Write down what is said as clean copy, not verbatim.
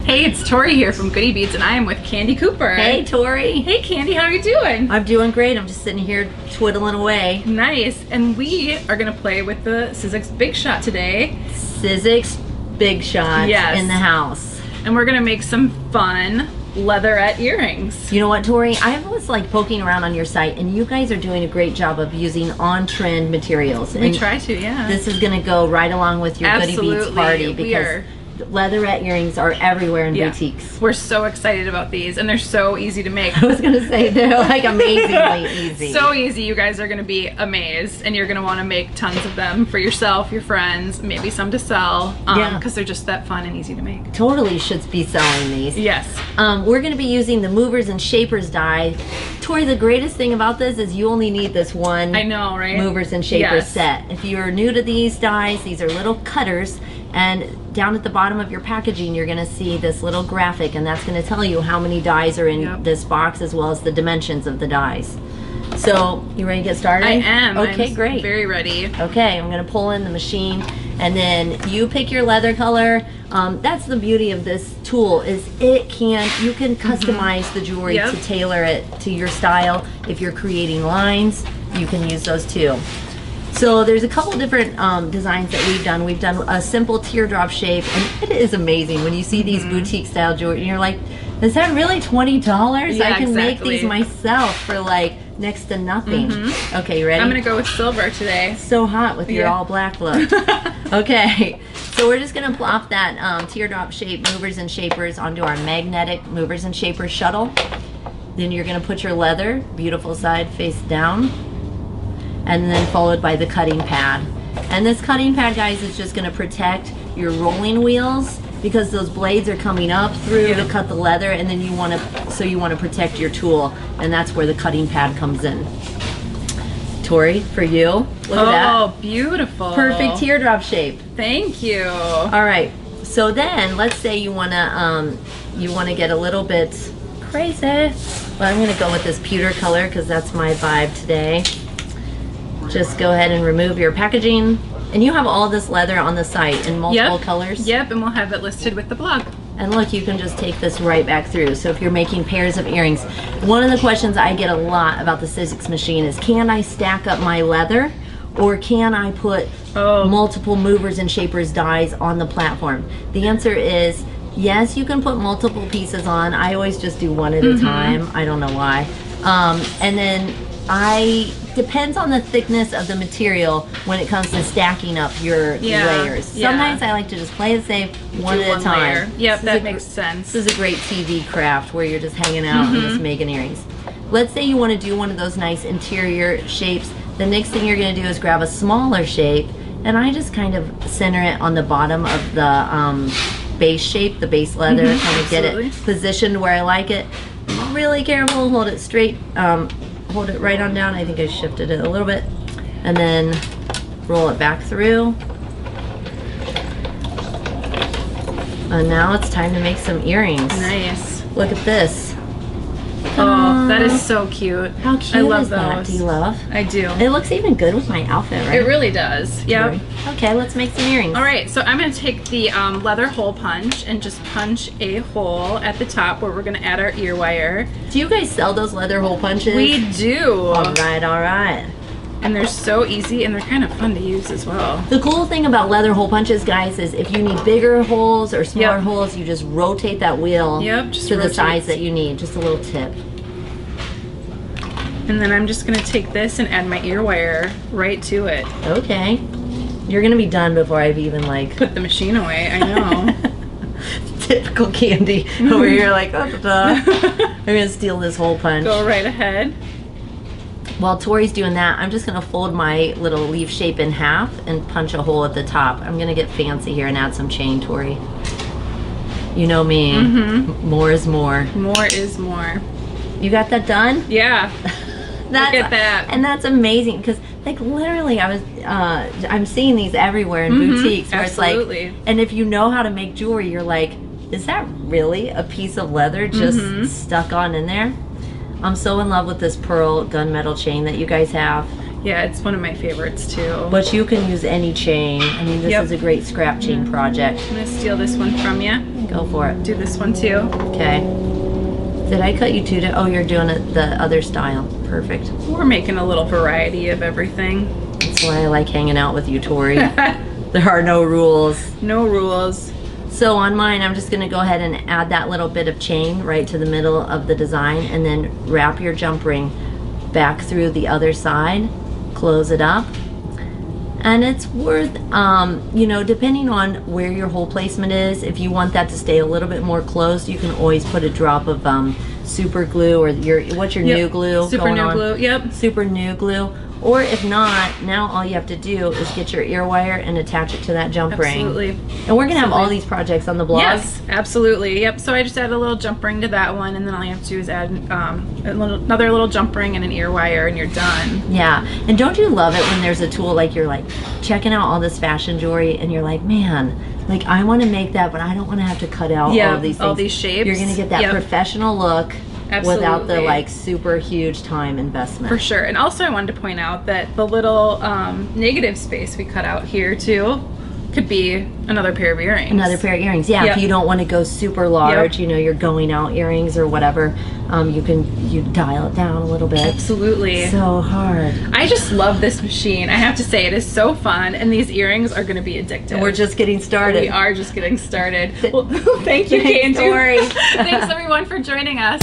Hey, it's Tori here from GoodyBeads, and I am with Candie Cooper. Hey, Tori. Hey, Candie, how are you doing? I'm doing great. I'm just sitting here twiddling away. Nice. And we are going to play with the Sizzix Big Shot today. Sizzix Big Shot in the house. And we're going to make some fun leatherette earrings. You know what, Tori? I was like poking around on your site, and you guys are doing a great job of using on-trend materials. We try to, yeah. This is going to go right along with your GoodyBeads party because leatherette earrings are everywhere in boutiques. We're so excited about these, and they're so easy to make. I was going to say, they're like amazingly easy. So easy. You guys are going to be amazed, and you're going to want to make tons of them for yourself, your friends, maybe some to sell, because they're just that fun and easy to make. Totally should be selling these. Yes. We're going to be using the movers and shapers die. Tori, the greatest thing about this is you only need this one movers and shapers set. If you're new to these dies, these are little cutters, and down at the bottom of your packaging you're going to see this little graphic, and that's going to tell you how many dies are in this box as well as the dimensions of the dies. So you ready to get started? I am. Okay, great. Very ready. Okay, I'm going to pull in the machine, and then you pick your leather color. That's the beauty of this tool, is you can customize the jewelry to tailor it to your style. If you're creating lines, you can use those too. So there's a couple different designs that we've done. We've done a simple teardrop shape, and it is amazing when you see these boutique style jewelry and you're like, is that really $20? Yeah, I can make these myself for like next to nothing. Okay, you ready? I'm gonna go with silver today. So hot with your all black look. Okay, so we're just gonna plop that teardrop shape movers and shapers onto our magnetic movers and shapers shuttle. Then you're gonna put your leather, beautiful side face down, and then followed by the cutting pad. And this cutting pad, guys, is just gonna protect your rolling wheels because those blades are coming up through to cut the leather, and then you wanna protect your tool, and that's where the cutting pad comes in. Tori, for you, look at that. Oh, beautiful. Perfect teardrop shape. Thank you. All right, so then let's say you wanna get a little bit crazy. Well, I'm gonna go with this pewter color because that's my vibe today. Just go ahead and remove your packaging. And you have all this leather on the site in multiple colors? Yep, and we'll have it listed with the blog. And look, you can just take this right back through. So if you're making pairs of earrings, one of the questions I get a lot about the Sizzix machine is, can I stack up my leather, or can I put multiple movers and shapers dies on the platform? The answer is yes, you can put multiple pieces on. I always just do one at a time. I don't know why. And then depends on the thickness of the material when it comes to stacking up your layers. Sometimes I like to just play it safe, one at a time. Yep, that makes sense. This is a great TV craft where you're just hanging out and just making earrings. Let's say you want to do one of those nice interior shapes. The next thing you're going to do is grab a smaller shape, and I just kind of center it on the bottom of the base shape, the base leather, kind of get it positioned where I like it. Really careful, hold it straight. Hold it right on down. I think I shifted it a little bit, and then roll it back through. And now it's time to make some earrings. Nice. Look at this. Oh, that is so cute. How cute I love is that? those. Do you love? I do. It looks even good with my outfit, right? It really does. Yep. Okay, let's make some earrings. All right, so I'm going to take the leather hole punch and just punch a hole at the top where we're going to add our ear wire. Do you guys sell those leather hole punches? We do. All right, all right. And they're so easy, and they're kind of fun to use as well. The cool thing about leather hole punches, guys, is if you need bigger holes or smaller holes, you just rotate that wheel to the size that you need. Just a little tip. And then I'm just going to take this and add my ear wire right to it. Okay. You're going to be done before I've even put the machine away. I know. Typical Candie over here like, I'm going to steal this hole punch. Go right ahead. While Tori's doing that, I'm just going to fold my little leaf shape in half and punch a hole at the top. I'm going to get fancy here and add some chain, Tori. You know me. More is more. More is more. You got that done? Yeah. Look at that. And that's amazing because, like, literally, I'm seeing these everywhere in boutiques where it's like, and if you know how to make jewelry, you're like, is that really a piece of leather just stuck on in there? I'm so in love with this pearl gunmetal chain that you guys have. Yeah, it's one of my favorites too. But you can use any chain. I mean, this is a great scrap chain project. I'm gonna steal this one from you. Go for it. Do this one too. Okay. Did I cut you two to? Oh, you're doing it the other style. Perfect. We're making a little variety of everything. That's why I like hanging out with you, Tori. There are no rules. No rules. So on mine, I'm just gonna go ahead and add that little bit of chain right to the middle of the design, and then wrap your jump ring back through the other side, close it up. And it's worth, you know, depending on where your hole placement is, if you want that to stay a little bit more closed, you can always put a drop of super glue, or what's your new glue Super new glue, yep. Super new glue. Or if not, now all you have to do is get your ear wire and attach it to that jump ring. Absolutely. And we're gonna have all these projects on the blog. Yes, absolutely. Yep. So I just add a little jump ring to that one, and then all you have to do is add another little jump ring and an ear wire, and you're done. Yeah. And don't you love it when there's a tool, like you're like checking out all this fashion jewelry, and you're like, man, like I want to make that, but I don't want to have to cut out all of these things. All these shapes. You're gonna get that professional look. Absolutely. Without the like super huge time investment. For sure. And also I wanted to point out that the little negative space we cut out here too could be another pair of earrings. Another pair of earrings, yeah. If you don't want to go super large, you know, you're going out earrings or whatever, you dial it down a little bit. Absolutely. So hard. I just love this machine. I have to say, it is so fun, and these earrings are going to be addictive. And we're just getting started. We are just getting started. Well, thank you, Candie. Tori. Thanks everyone for joining us.